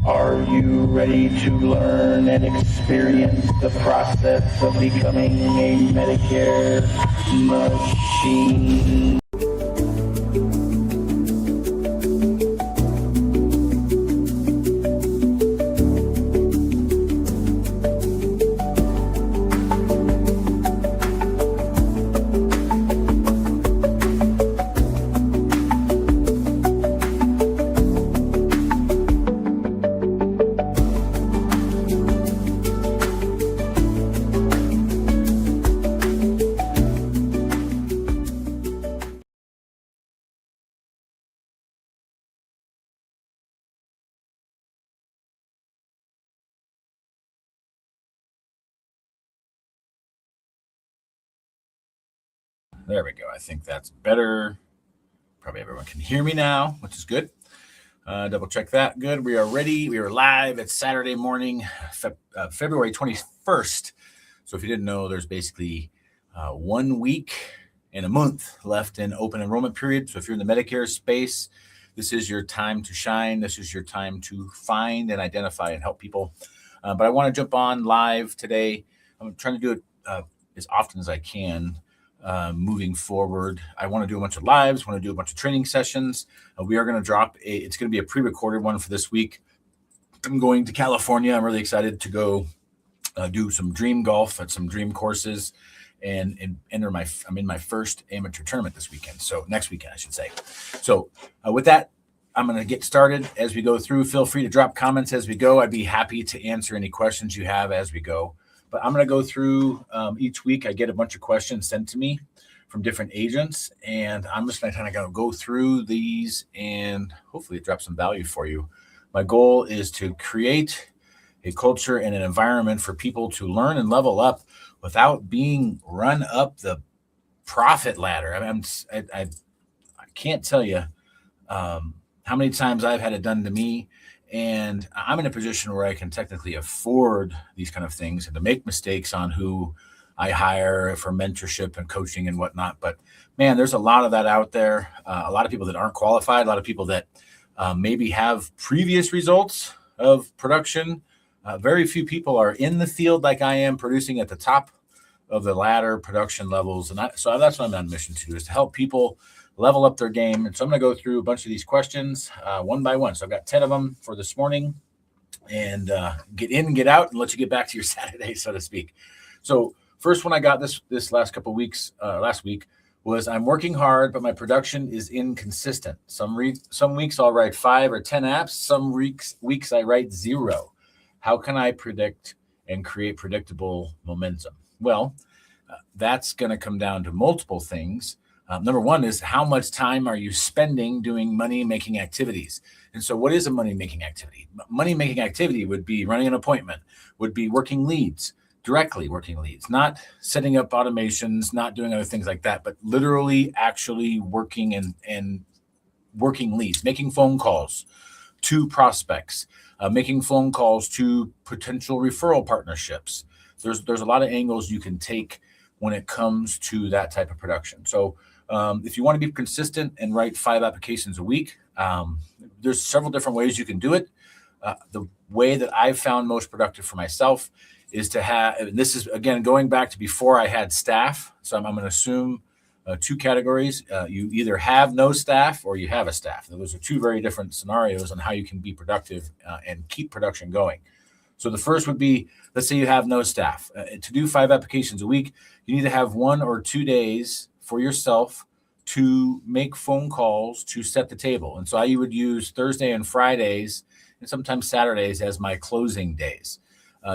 Are you ready to learn and experience the process of becoming a Medicare machine? There we go. I think that's better. Probably everyone can hear me now, which is good. Double check that. Good. We are ready. We are live. It's Saturday morning, February 21st. So if you didn't know, there's basically 1 week and a month left in open enrollment period. So if you're in the Medicare space, this is your time to shine. This is your time to find and identify and help people. But I want to jump on live today. I'm trying to do it as often as I can. Moving forward, I want to do a bunch of lives, want to do a bunch of training sessions. We are going to drop it's going to be a pre-recorded one for this week. I'm going to California. I'm really excited to go do some dream golf at some dream courses and enter I'm in my first amateur tournament this weekend. So next weekend, I should say. So with that, I'm going to get started as we go through. Feel free to drop comments as we go. I'd be happy to answer any questions you have as we go. But I'm going to go through each week. I get a bunch of questions sent to me from different agents, and I'm just going to kind of go through these and hopefully drop some value for you. My goal is to create a culture and an environment for people to learn and level up without being run up the profit ladder. I can't tell you how many times I've had it done to me. And I'm in a position where I can technically afford these kind of things and to make mistakes on who I hire for mentorship and coaching and whatnot. But man, there's a lot of that out there. A lot of people that aren't qualified, a lot of people that maybe have previous results of production. Very few people are in the field like I am, producing at the top of the ladder production levels. And so that's what I'm on a mission to do, is to help people level up their game. And so I'm going to go through a bunch of these questions one by one. So I've got 10 of them for this morning, and get in and get out and let you get back to your Saturday, so to speak. So first one I got this last couple of weeks, last week, was I'm working hard, but my production is inconsistent. Some weeks I'll write 5 or 10 apps. Some weeks I write 0. How can I predict and create predictable momentum? Well, that's going to come down to multiple things. Number one is, how much time are you spending doing money-making activities? And so what is a money-making activity? Money-making activity would be running an appointment, would be working leads, directly working leads, not setting up automations, not doing other things like that, but literally actually working and working leads, making phone calls to prospects, making phone calls to potential referral partnerships. There's a lot of angles you can take when it comes to that type of production. So if you want to be consistent and write 5 applications a week, there's several different ways you can do it. The way that I've found most productive for myself is to have, and this is, again, going back to before I had staff. So I'm going to assume 2 categories. You either have no staff or you have a staff. Those are 2 very different scenarios on how you can be productive and keep production going. So the first would be, let's say you have no staff. To do 5 applications a week, you need to have 1 or 2 days for yourself to make phone calls to set the table. And so I would use Thursday and Fridays and sometimes Saturdays as my closing days,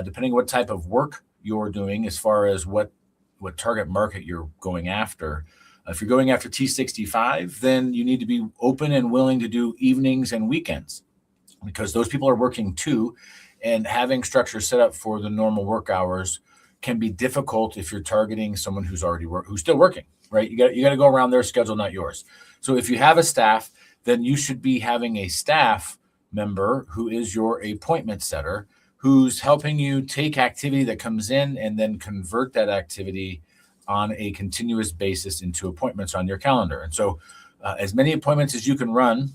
depending what type of work you're doing as far as what target market you're going after. If you're going after T65, then you need to be open and willing to do evenings and weekends, because those people are working too. And having structure set up for the normal work hours can be difficult if you're targeting someone who's still working, right? You got to go around their schedule, not yours. So if you have a staff, then you should be having a staff member who is your appointment setter, who's helping you take activity that comes in and then convert that activity on a continuous basis into appointments on your calendar. And so as many appointments as you can run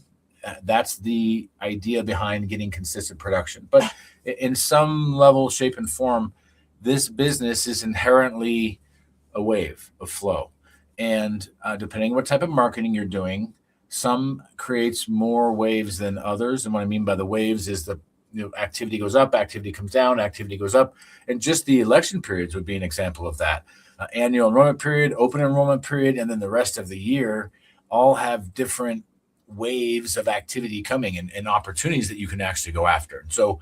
that's the idea behind getting consistent production. But in some level, shape, and form, this business is inherently a wave of flow. And depending on what type of marketing you're doing, some creates more waves than others. And what I mean by the waves is the activity goes up, activity comes down, activity goes up. And just the election periods would be an example of that. Annual enrollment period, open enrollment period, and then the rest of the year all have different waves of activity coming and opportunities that you can actually go after. So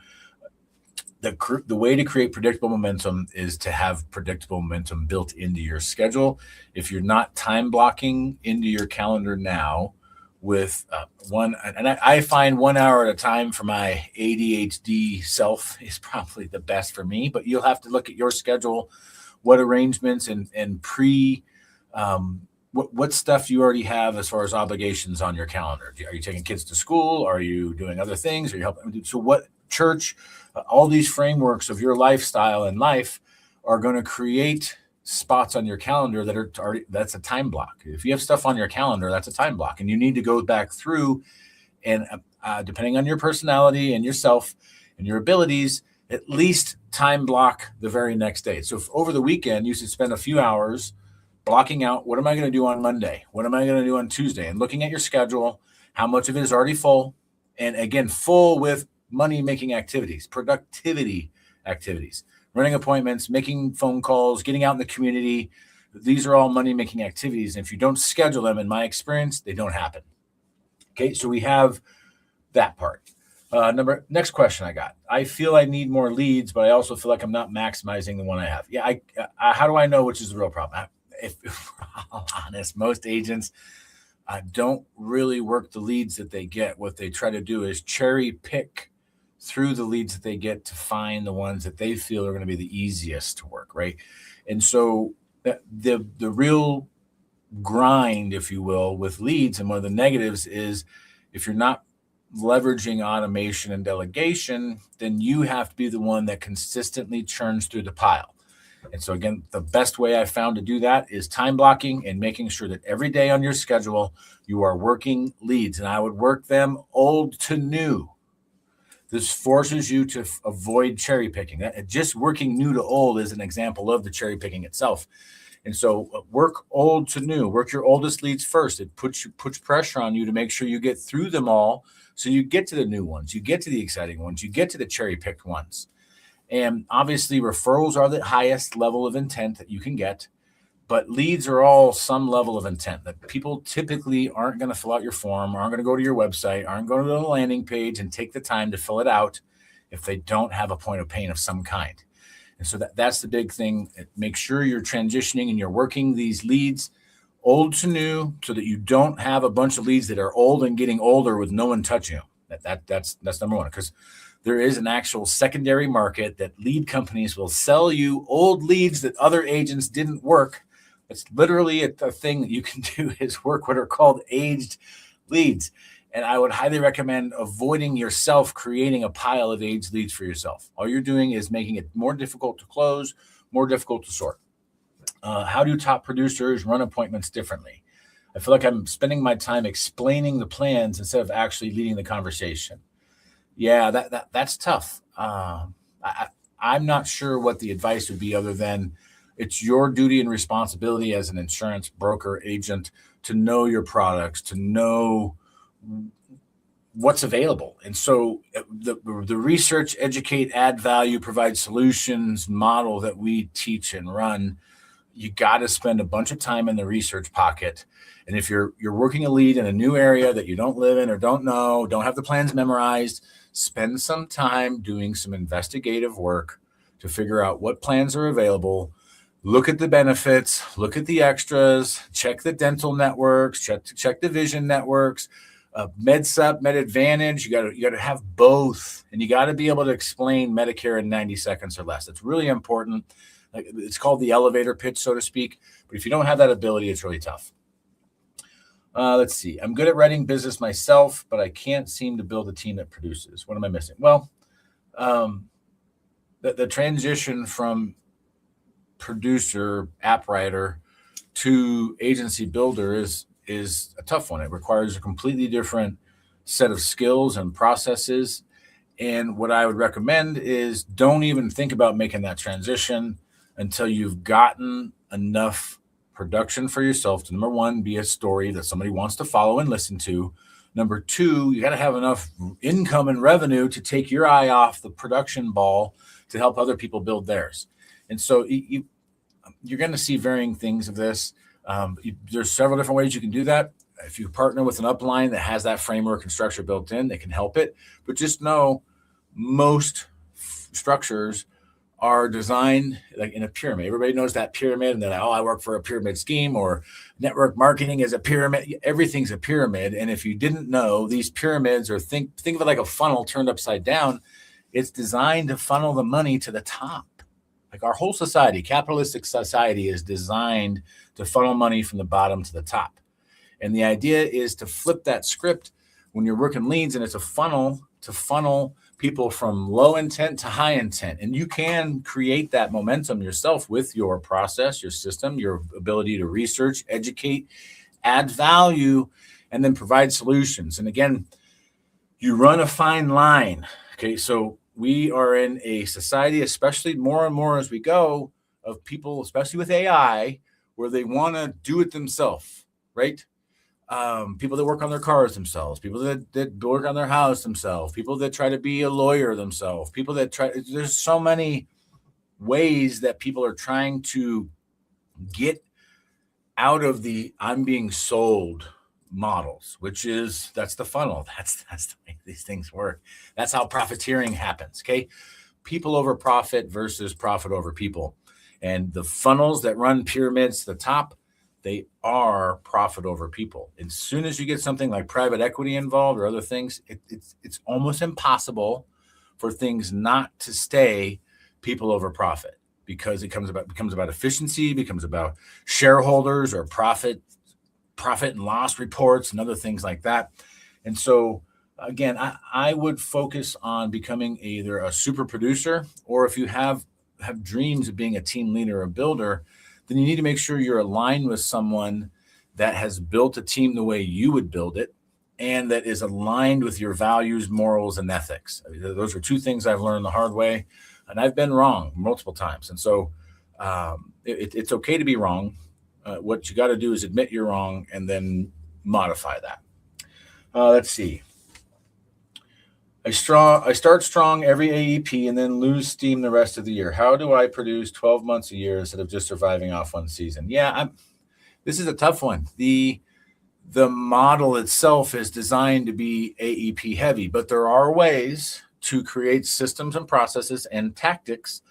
the way to create predictable momentum is to have predictable momentum built into your schedule. If you're not time blocking into your calendar now with I find 1 hour at a time for my ADHD self is probably the best for me, but you'll have to look at your schedule, what arrangements and what stuff you already have as far as obligations on your calendar. Are you taking kids to school? Are you doing other things? Are you helping? So what church, all these frameworks of your lifestyle and life are going to create spots on your calendar that are already, that's a time block. If you have stuff on your calendar, that's a time block. And you need to go back through and depending on your personality and yourself and your abilities, at least time block the very next day. So if over the weekend, you should spend a few hours blocking out, what am I going to do on Monday? What am I going to do on Tuesday? And looking at your schedule, how much of it is already full. And again, full with money-making activities, productivity activities, running appointments, making phone calls, getting out in the community. These are all money-making activities. And if you don't schedule them, in my experience, they don't happen. Okay, so we have that part. Next question I got. I feel I need more leads, but I also feel like I'm not maximizing the one I have. Yeah, how do I know which is the real problem? If we're honest, most agents don't really work the leads that they get. What they try to do is cherry pick through the leads that they get to find the ones that they feel are going to be the easiest to work, right? And so the real grind, if you will, with leads, and one of the negatives is if you're not leveraging automation and delegation, then you have to be the one that consistently churns through the pile. And so again, the best way I found to do that is time blocking and making sure that every day on your schedule, you are working leads. And I would work them old to new. This forces you to avoid cherry picking. Just working new to old is an example of the cherry picking itself. And so work old to new, work your oldest leads first. It puts pressure on you to make sure you get through them all. So you get to the new ones, you get to the exciting ones, you get to the cherry picked ones. And obviously referrals are the highest level of intent that you can get, but leads are all some level of intent that people typically aren't going to fill out your form, aren't going to go to your website, aren't going to the landing page and take the time to fill it out if they don't have a point of pain of some kind. And so that's the big thing. Make sure you're transitioning and you're working these leads old to new so that you don't have a bunch of leads that are old and getting older with no one touching them. That's number one, because there is an actual secondary market that lead companies will sell you old leads that other agents didn't work. It's literally a thing that you can do is work what are called aged leads. And I would highly recommend avoiding yourself creating a pile of aged leads for yourself. All you're doing is making it more difficult to close, more difficult to sort. How do top producers run appointments differently? I feel like I'm spending my time explaining the plans instead of actually leading the conversation. Yeah, that's tough. I'm not sure what the advice would be other than it's your duty and responsibility as an insurance broker agent to know your products, to know what's available. And so the research, educate, add value, provide solutions model that we teach and run, you got to spend a bunch of time in the research pocket. And if you're working a lead in a new area that you don't live in or don't know, don't have the plans memorized, spend some time doing some investigative work to figure out what plans are available. Look at the benefits, look at the extras, check the dental networks, check the vision networks, MedSup, MedAdvantage. You got to have both, and you got to be able to explain Medicare in 90 seconds or less. It's really important. It's called the elevator pitch, so to speak. But if you don't have that ability, it's really tough. Let's see. I'm good at writing business myself, but I can't seem to build a team that produces. What am I missing? Well, the transition from producer, app writer to agency builder is a tough one. It requires a completely different set of skills and processes. And what I would recommend is don't even think about making that transition until you've gotten enough production for yourself to, number one, be a story that somebody wants to follow and listen to. Number two, you got to have enough income and revenue to take your eye off the production ball to help other people build theirs. And so you're going to see varying things of this. There's several different ways you can do that. If you partner with an upline that has that framework and structure built in, they can help it. But just know most structures are designed like in a pyramid. Everybody knows that pyramid, and they're like, oh, I work for a pyramid scheme, or network marketing is a pyramid. Everything's a pyramid. And if you didn't know, these pyramids, or think of it like a funnel turned upside down, it's designed to funnel the money to the top. Like our whole society, capitalistic society, is designed to funnel money from the bottom to the top. And the idea is to flip that script when you're working leads, and it's a funnel to funnel people from low intent to high intent. And you can create that momentum yourself with your process, your system, your ability to research, educate, add value, and then provide solutions. And again, you run a fine line. Okay, so we are in a society, especially more and more as we go, of people, especially with AI, where they want to do it themselves, right? People that work on their cars themselves, people that work on their house themselves, people that try to be a lawyer themselves, people that there's so many ways that people are trying to get out of the I'm being sold models, that's the funnel. That's the way these things work. That's how profiteering happens. Okay. People over profit versus profit over people. And the funnels that run pyramids to the top, they are profit over people. As soon as you get something like private equity involved or other things, it's almost impossible for things not to stay people over profit, because it becomes about efficiency, becomes about shareholders or profit and loss reports and other things like that. And so again, I would focus on becoming either a super producer, or if you have dreams of being a team leader or builder, then you need to make sure you're aligned with someone that has built a team the way you would build it, and that is aligned with your values, morals, and ethics. Those are two things I've learned the hard way, and I've been wrong multiple times. And so it's okay to be wrong. What you got to do is admit you're wrong and then modify that. Let's see. I start strong every AEP and then lose steam the rest of the year. How do I produce 12 months a year instead of just surviving off one season? Yeah, this is a tough one. The model itself is designed to be AEP heavy, but there are ways to create systems and processes and tactics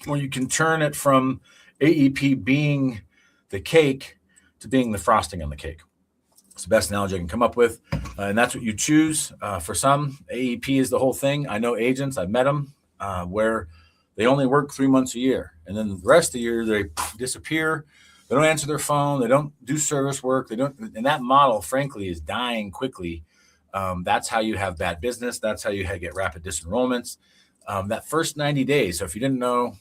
where you can turn it from AEP being the cake to being the frosting on the cake. It's the best analogy I can come up with. And that's what you choose. For some, AEP is the whole thing. I know agents, I've met them, where they only work 3 months a year. And then the rest of the year, they disappear. They don't answer their phone. They don't do service work. And that model, frankly, is dying quickly. That's how you have bad business. That's how you get rapid disenrollments. That first 90 days. So if you didn't know,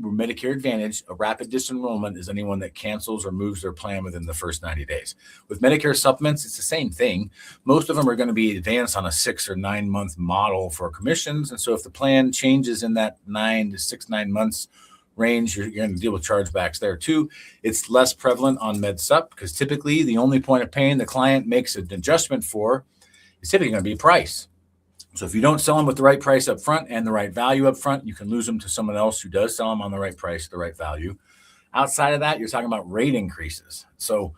Medicare Advantage, a rapid disenrollment is anyone that cancels or moves their plan within the first 90 days. With Medicare supplements, it's the same thing. Most of them are going to be advanced on a 6 or 9 month model for commissions. And so if the plan changes in that 9 months range, you're going to deal with chargebacks there too. It's less prevalent on MedSup, because typically the only point of pain the client makes an adjustment for is typically going to be price. So if you don't sell them with the right price up front and the right value up front, you can lose them to someone else who does sell them on the right price, the right value. Outside of that, you're talking about rate increases. So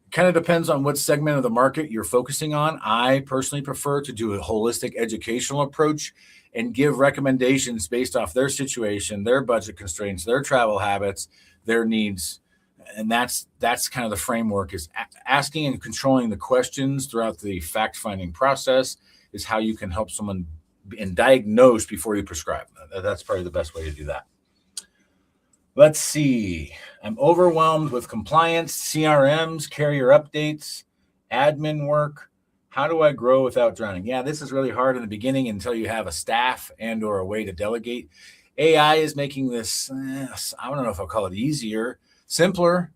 it kind of depends on what segment of the market you're focusing on. I personally prefer to do a holistic educational approach and give recommendations based off their situation, their budget constraints, their travel habits, their needs. And that's kind of the framework, is asking and controlling the questions throughout the fact-finding process is how you can help someone and diagnose before you prescribe. That's probably the best way to do that. Let's see. I'm overwhelmed with compliance, CRMs, carrier updates, admin work. How do I grow without drowning? Yeah, this is really hard in the beginning until you have a staff and or a way to delegate. AI is making this, I don't know if I'll call it easier, simpler.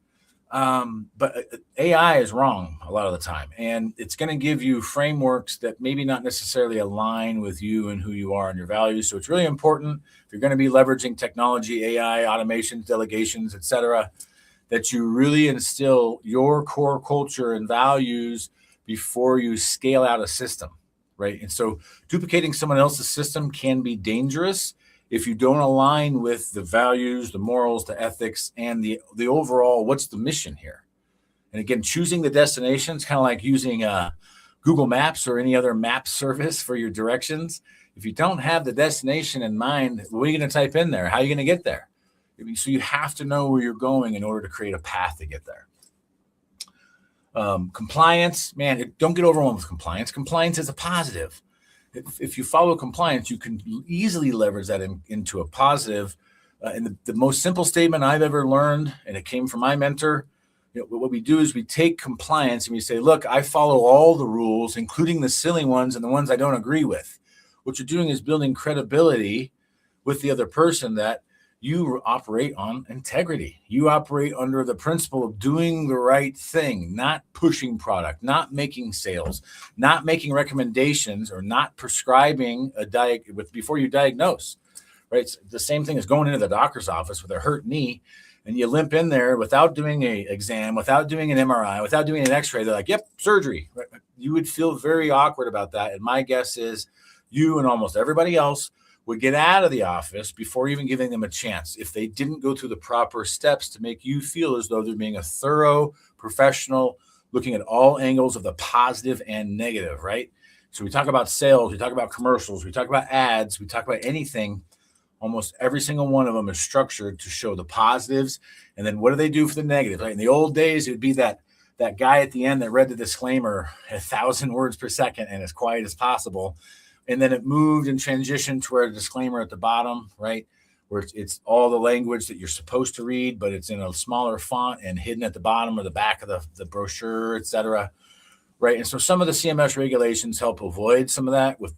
But AI is wrong a lot of the time, and it's going to give you frameworks that maybe not necessarily align with you and who you are and your values. So it's really important if you're going to be leveraging technology, AI, automations, delegations, etc., that you really instill your core culture and values before you scale out a system, right? And so duplicating someone else's system can be dangerous if you don't align with the values, the morals, the ethics, and the overall, what's the mission here? And again, choosing the destination is kind of like using Google Maps or any other map service for your directions. If you don't have the destination in mind, what are you going to type in there? How are you going to get there? So you have to know where you're going in order to create a path to get there. Compliance, man, don't get overwhelmed with compliance. Compliance is a positive. If you follow compliance, you can easily leverage that into a positive. And the most simple statement I've ever learned, and it came from my mentor, what we do is we take compliance and we say, look, I follow all the rules, including the silly ones and the ones I don't agree with. What you're doing is building credibility with the other person that you operate on integrity. You operate under the principle of doing the right thing, not pushing product, not making sales, not making recommendations, or not prescribing before you diagnose, right? It's the same thing as going into the doctor's office with a hurt knee and you limp in there without doing an exam, without doing an MRI, without doing an x-ray. They're like, yep, surgery. You would feel very awkward about that. And my guess is you and almost everybody else would get out of the office before even giving them a chance if they didn't go through the proper steps to make you feel as though they're being a thorough professional, looking at all angles of the positive and negative, right? So we talk about sales, we talk about commercials, we talk about ads, we talk about anything. Almost every single one of them is structured to show the positives. And then what do they do for the negatives? Right? In the old days, it would be that guy at the end that read the disclaimer 1,000 words per second and as quiet as possible. And then it moved and transitioned to where a disclaimer at the bottom, right? Where it's all the language that you're supposed to read, but it's in a smaller font and hidden at the bottom or the back of the brochure, et cetera. Right. And so some of the CMS regulations help avoid some of that with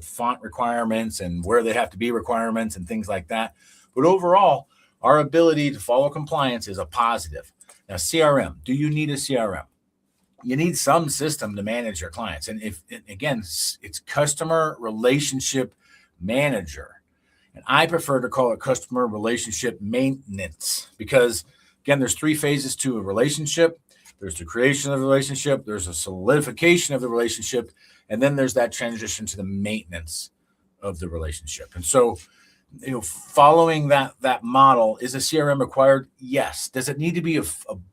font requirements and where they have to be requirements and things like that. But overall, our ability to follow compliance is a positive. Now, CRM, do you need a CRM? You need some system to manage your clients. And it's customer relationship manager. And I prefer to call it customer relationship maintenance because, again, there's 3 phases to a relationship. There's the creation of the relationship, there's a solidification of the relationship, and then there's that transition to the maintenance of the relationship. And so, following that model, is a CRM required? Yes. Does it need to be a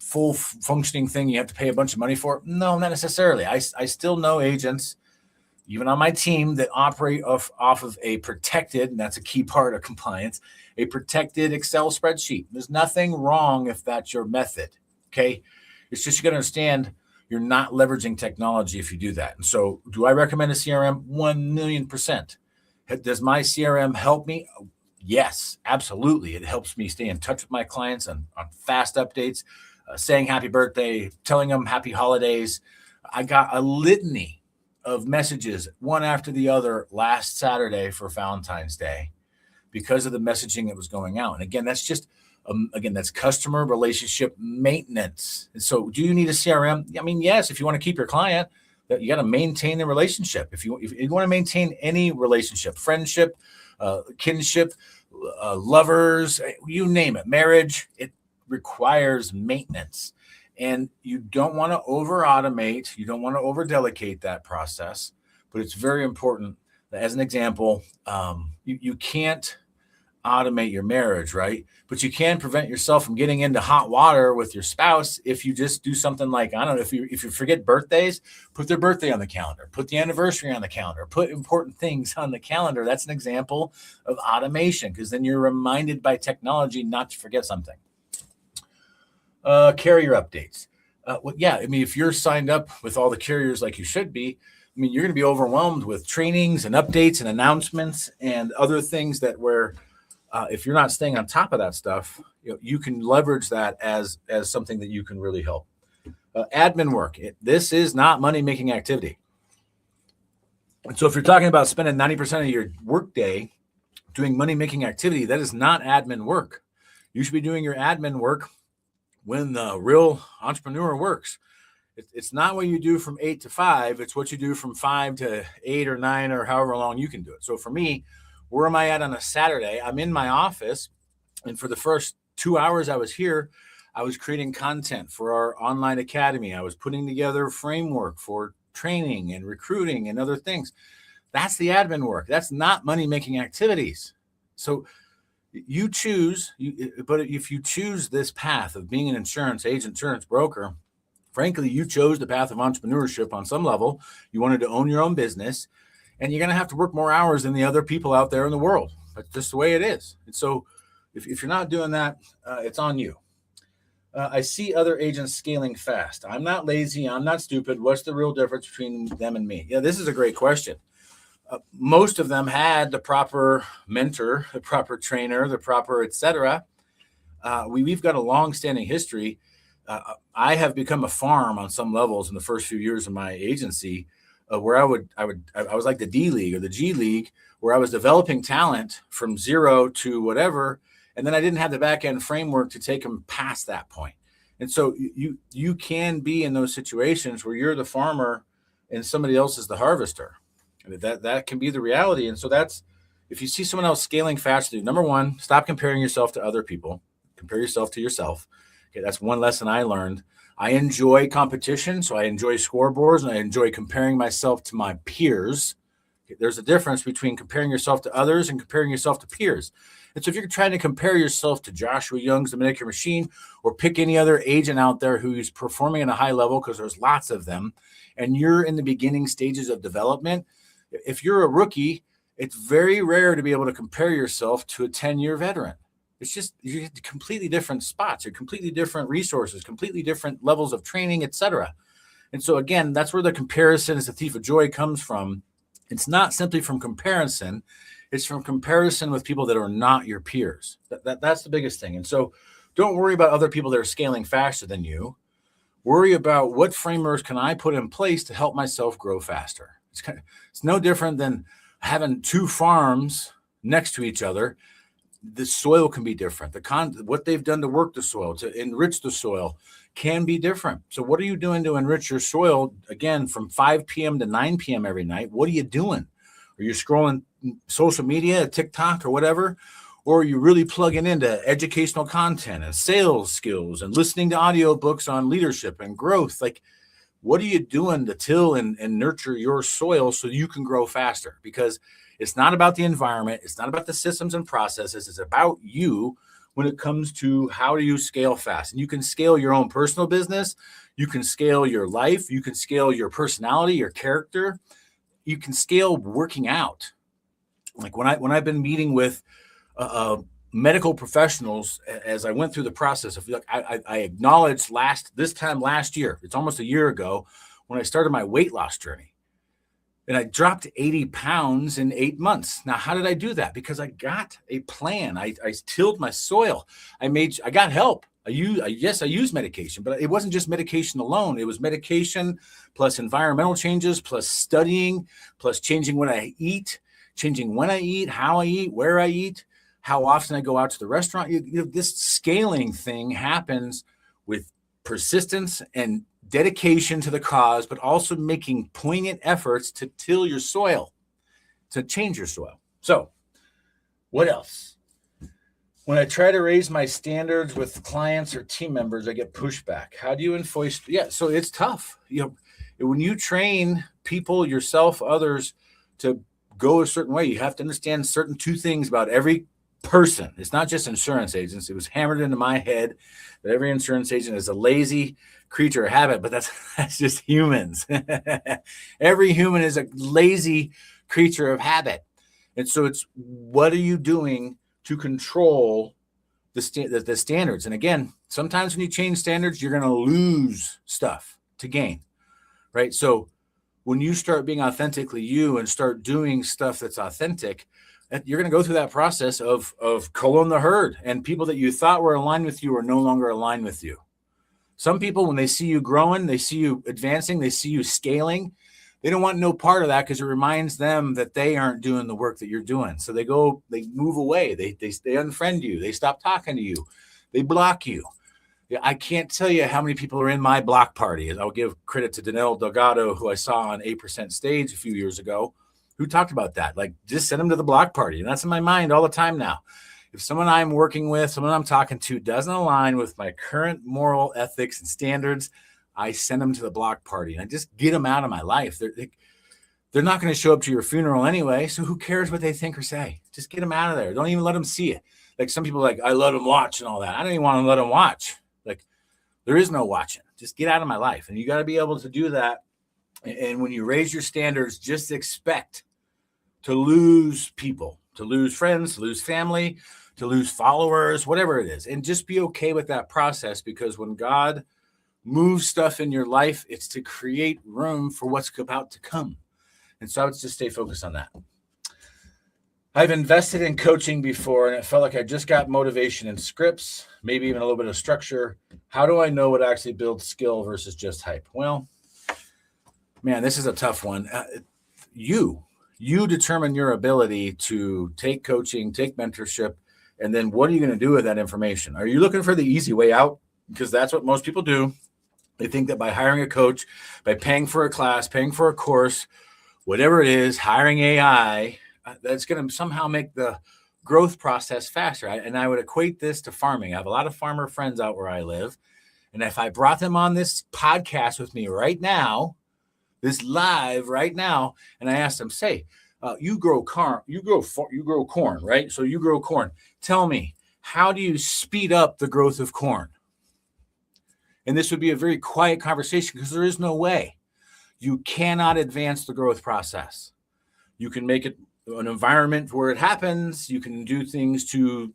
full functioning thing you have to pay a bunch of money for? No, not necessarily. I still know agents, even on my team, that operate off of a protected, and that's a key part of compliance, a protected Excel spreadsheet. There's nothing wrong if that's your method, okay? It's just you got to understand you're not leveraging technology if you do that. And so do I recommend a CRM? 1,000,000%. Does my CRM help me? Yes, absolutely. It helps me stay in touch with my clients on fast updates, saying happy birthday, telling them happy holidays. I got a litany of messages, one after the other, last Saturday for Valentine's Day because of the messaging that was going out. And again, that's just that's customer relationship maintenance. And so do you need a CRM? I mean, yes, if you want to keep your client, you got to maintain the relationship. If you want to maintain any relationship, friendship, kinship, lovers, you name it, marriage, it requires maintenance. And you don't want to over automate. You don't want to over delegate that process, but it's very important that, as an example, you can't automate your marriage, right? But you can prevent yourself from getting into hot water with your spouse if you just do something like, I don't know, if you forget birthdays, put their birthday on the calendar, put the anniversary on the calendar, put important things on the calendar. That's an example of automation because then you're reminded by technology not to forget something. Carrier updates. If you're signed up with all the carriers like you should be, you're going to be overwhelmed with trainings and updates and announcements and other things that if you're not staying on top of that stuff, you can leverage that as something that you can really help. Admin work. This is not money-making activity. And so if you're talking about spending 90% of your workday doing money-making activity, that is not admin work. You should be doing your admin work when the real entrepreneur works. It's not what you do from 8 to 5. It's what you do from 5 to 8 or 9 or however long you can do it. So for me, where am I at on a Saturday? I'm in my office. And for the first 2 hours I was here, I was creating content for our online academy. I was putting together a framework for training and recruiting and other things. That's the admin work. That's not money-making activities. So you choose, but if you choose this path of being an insurance agent, insurance broker, frankly, you chose the path of entrepreneurship on some level. You wanted to own your own business, and you're going to have to work more hours than the other people out there in the world. That's just the way it is. And so if you're not doing that, it's on you. I see other agents scaling fast. I'm not lazy. I'm not stupid. What's the real difference between them and me? Yeah, this is a great question. Most of them had the proper mentor, the proper trainer, the proper et cetera. We've got a long-standing history. I have become a farm on some levels in the first few years of my agency, where I was like the D League or the G League, where I was developing talent from zero to whatever, and then I didn't have the back end framework to take them past that point. And so you can be in those situations where you're the farmer and somebody else is the harvester. That can be the reality. And so that's, if you see someone else scaling faster, number one, stop comparing yourself to other people. Compare yourself to yourself. Okay, that's one lesson I learned. I enjoy competition, so I enjoy scoreboards, and I enjoy comparing myself to my peers. Okay, there's a difference between comparing yourself to others and comparing yourself to peers. And so if you're trying to compare yourself to Joshua Young's The Medicare Machine, or pick any other agent out there who's performing at a high level, because there's lots of them, and you're in the beginning stages of development, if you're a rookie, it's very rare to be able to compare yourself to a 10-year veteran. It's just, you get completely different spots, or completely different resources, completely different levels of training, et cetera. And so again, that's where the comparison as a thief of joy comes from. It's not simply from comparison. It's from comparison with people that are not your peers. That's the biggest thing. And so don't worry about other people that are scaling faster than you. Worry about what frameworks can I put in place to help myself grow faster. It's no different than having two farms next to each other. The soil can be different. What they've done to work the soil, to enrich the soil, can be different. So what are you doing to enrich your soil? Again, from 5 p.m. to 9 p.m. every night, what are you doing? Are you scrolling social media, TikTok or whatever? Or are you really plugging into educational content and sales skills and listening to audiobooks on leadership and growth? Like, what are you doing to till and nurture your soil so you can grow faster? Because it's not about the environment. It's not about the systems and processes. It's about you when it comes to how do you scale fast. And you can scale your own personal business. You can scale your life. You can scale your personality, your character. You can scale working out. Like when I've been meeting with medical professionals, as I went through the process of, I acknowledged this time last year, it's almost a year ago, when I started my weight loss journey. And I dropped 80 pounds in 8 months. Now, how did I do that? Because I got a plan. I tilled my soil. I got help. I used medication, but it wasn't just medication alone. It was medication plus environmental changes, plus studying, plus changing what I eat, changing when I eat, how I eat, where I eat, how often I go out to the restaurant. This scaling thing happens with persistence and dedication to the cause, but also making poignant efforts to till your soil, to change your soil. So what else? When I try to raise my standards with clients or team members, I get pushback. How do you enforce? Yeah, so it's tough. When you train people, yourself, others to go a certain way, you have to understand certain two things about every person. It's not just insurance agents. It was hammered into my head that every insurance agent is a lazy creature of habit, but that's just humans. Every human is a lazy creature of habit. And so it's, what are you doing to control the standards? And again, sometimes when you change standards, you're going to lose stuff to gain, right? So when you start being authentically you and start doing stuff that's authentic, you're going to go through that process of culling the herd, and people that you thought were aligned with you are no longer aligned with you. Some people, when they see you growing, they see you advancing, they see you scaling, they don't want no part of that because it reminds them that they aren't doing the work that you're doing. So they move away, they unfriend you, they stop talking to you, they block you. I can't tell you how many people are in my block party. I'll give credit to Danelle Delgado, who I saw on 8% Stage a few years ago, who talked about that. Like, just send them to the block party. And that's in my mind all the time now. If someone I'm working with, someone I'm talking to doesn't align with my current moral ethics and standards, I send them to the block party. And I just get them out of my life. They're not going to show up to your funeral anyway, so who cares what they think or say? Just get them out of there. Don't even let them see it. Like, some people are like, I let them watch and all that. I don't even want to let them watch. Like, there is no watching. Just get out of my life. And you got to be able to do that. And when you raise your standards, just expect to lose people, to lose friends, to lose family, to lose followers, whatever it is. And just be okay with that process, because when God moves stuff in your life, it's to create room for what's about to come. And so I would just stay focused on that. I've invested in coaching before, and it felt like I just got motivation and scripts, maybe even a little bit of structure. How do I know what actually builds skill versus just hype? Well, man, this is a tough one. You determine your ability to take coaching, take mentorship, and then what are you going to do with that information? Are you looking for the easy way out? Because that's what most people do. They think that by hiring a coach, by paying for a class, paying for a course, whatever it is, hiring AI, that's going to somehow make the growth process faster. And I would equate this to farming. I have a lot of farmer friends out where I live. And if I brought them on this podcast with me right now, this live right now, and I asked them, say, you grow corn, right? So you grow corn. Tell me, how do you speed up the growth of corn? And this would be a very quiet conversation, because there is no way. You cannot advance the growth process. You can make it an environment where it happens. You can do things to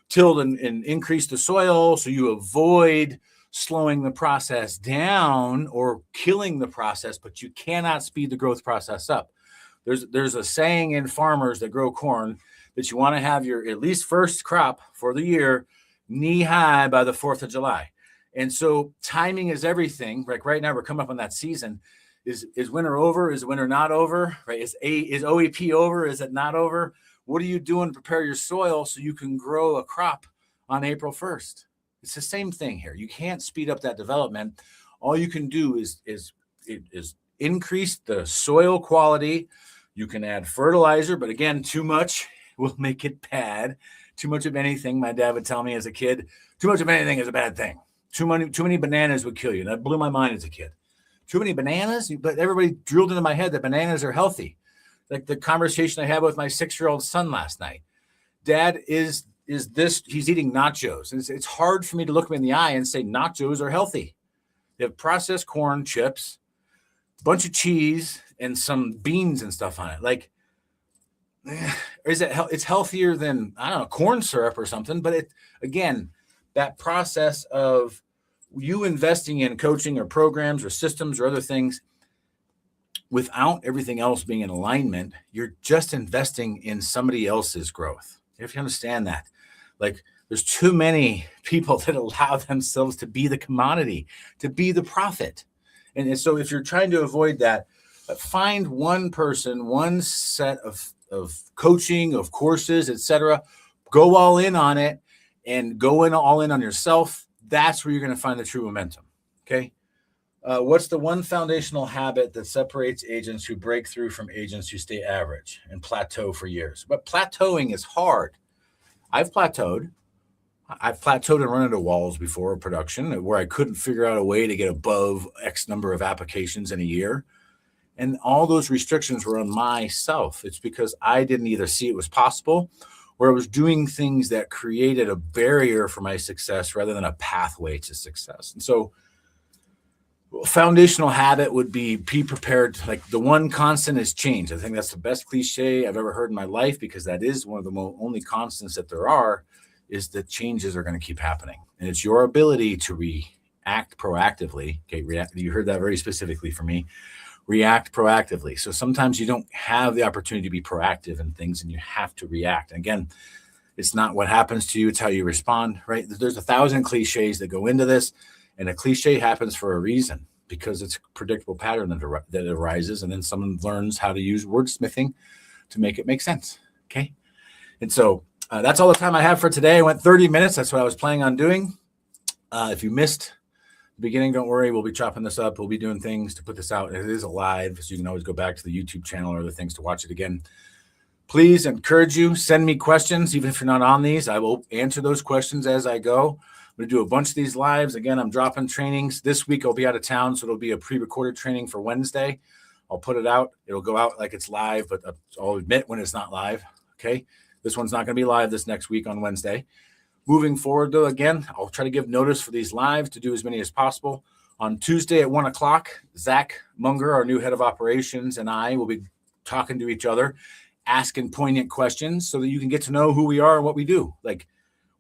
till and increase the soil, so you avoid slowing the process down or killing the process, but you cannot speed the growth process up. There's a saying in farmers that grow corn that you want to have your at least first crop for the year knee high by the 4th of July. And so timing is everything. Like right now, we're coming up on that season. Is winter over? Is winter not over? Right? Is OEP over? Is it not over? What are you doing to prepare your soil so you can grow a crop on April 1st? It's the same thing here. You can't speed up that development. All you can do is increase the soil quality. You can add fertilizer, but again, too much will make it bad. Too much of anything, my dad would tell me as a kid, too much of anything is a bad thing. Too many bananas would kill you. That blew my mind as a kid. Too many bananas? But everybody drilled into my head that bananas are healthy. Like the conversation I had with my 6-year-old son last night. Dad, is this, he's eating nachos. And it's hard for me to look him in the eye and say nachos are healthy. They have processed corn chips, a bunch of cheese, and some beans and stuff on it. Like, it's healthier than, I don't know, corn syrup or something. But again, that process of you investing in coaching or programs or systems or other things without everything else being in alignment, you're just investing in somebody else's growth. You have to understand that. Like, there's too many people that allow themselves to be the commodity, to be the profit. And so if you're trying to avoid that, find one person, one set of coaching, of courses, etc. Go all in on it, and go all in on yourself. That's where you're going to find the true momentum. Okay. What's the one foundational habit that separates agents who break through from agents who stay average and plateau for years? But plateauing is hard. I've plateaued and run into walls before production where I couldn't figure out a way to get above X number of applications in a year. And all those restrictions were on myself. It's because I didn't either see it was possible, or I was doing things that created a barrier for my success rather than a pathway to success. And so foundational habit would be prepared. Like, the one constant is change. I think that's the best cliche I've ever heard in my life, because that is one of the only constants that there are, is that changes are going to keep happening. And it's your ability to react proactively. Okay, you heard that very specifically from me. React proactively. So sometimes you don't have the opportunity to be proactive in things, and you have to react. And again, it's not what happens to you, it's how you respond, right? There's 1,000 cliches that go into this, and a cliche happens for a reason, because it's a predictable pattern that arises, and then someone learns how to use wordsmithing to make it make sense, okay? And so that's all the time I have for today. I went 30 minutes. That's what I was planning on doing. If you missed the beginning, don't worry. We'll be chopping this up. We'll be doing things to put this out. It is live, so you can always go back to the YouTube channel or other things to watch it again. Please encourage you, send me questions. Even if you're not on these, I will answer those questions as I go. I'm going to do a bunch of these lives. Again, I'm dropping trainings. This week I'll be out of town, so it'll be a pre-recorded training for Wednesday. I'll put it out. It'll go out like it's live, but I'll admit when it's not live. Okay. This one's not going to be live this next week on Wednesday. Moving forward, though, again, I'll try to give notice for these lives to do as many as possible. On Tuesday at 1 o'clock, Zach Munger, our new head of operations, and I will be talking to each other, asking poignant questions so that you can get to know who we are and what we do. Like,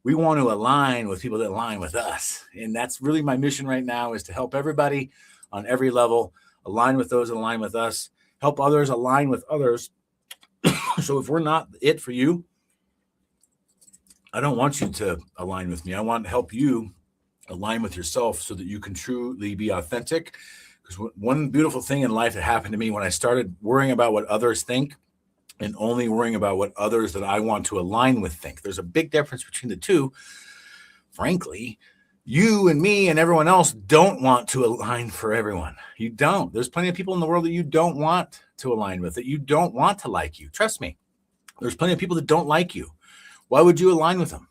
we want to align with people that align with us. And that's really my mission right now, is to help everybody on every level align with those that align with us, help others align with others. So if we're not it for you, I don't want you to align with me. I want to help you align with yourself so that you can truly be authentic. Because one beautiful thing in life that happened to me when I started worrying about what others think and only worrying about what others that I want to align with think. There's a big difference between the two. Frankly, you and me and everyone else don't want to align for everyone. You don't. There's plenty of people in the world that you don't want to align with, that you don't want to like you. Trust me. There's plenty of people that don't like you. Why would you align with them?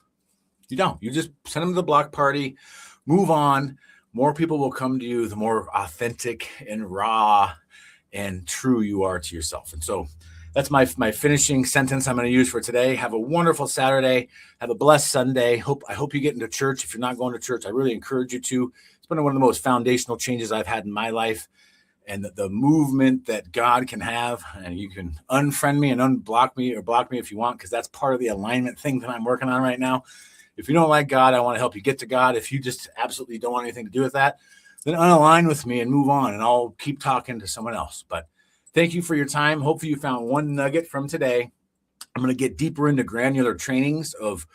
You don't. You just send them to the block party, move on. More people will come to you the more authentic and raw and true you are to yourself. And so that's my finishing sentence I'm going to use for today. Have a wonderful Saturday. Have a blessed Sunday. I hope you get into church. If you're not going to church, I really encourage you to. It's been one of the most foundational changes I've had in my life, and the movement that God can have. And you can unfriend me and unblock me or block me if you want, because that's part of the alignment thing that I'm working on right now. If you don't like God, I want to help you get to God. If you just absolutely don't want anything to do with that, then unalign with me and move on, and I'll keep talking to someone else. But thank you for your time. Hopefully you found one nugget from today. I'm going to get deeper into granular trainings of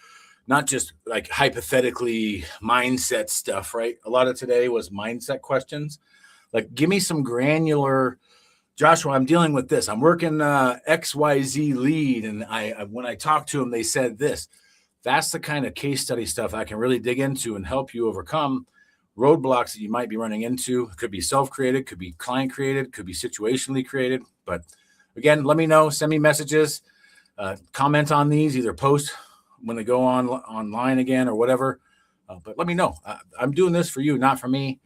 not just like hypothetically mindset stuff, right? A lot of today was mindset questions. Like, give me some granular, Joshua, I'm dealing with this. I'm working XYZ lead. And when I talked to them, they said this. That's the kind of case study stuff I can really dig into and help you overcome roadblocks that you might be running into. It could be self-created, could be client-created, could be situationally created. But again, let me know. Send me messages. Comment on these. Either post when they go online again or whatever. But let me know. I'm doing this for you, not for me.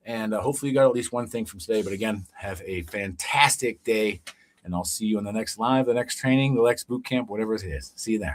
And hopefully you got at least one thing from today. But again, have a fantastic day. And I'll see you in the next live, the next training, the next boot camp, whatever it is. See you there.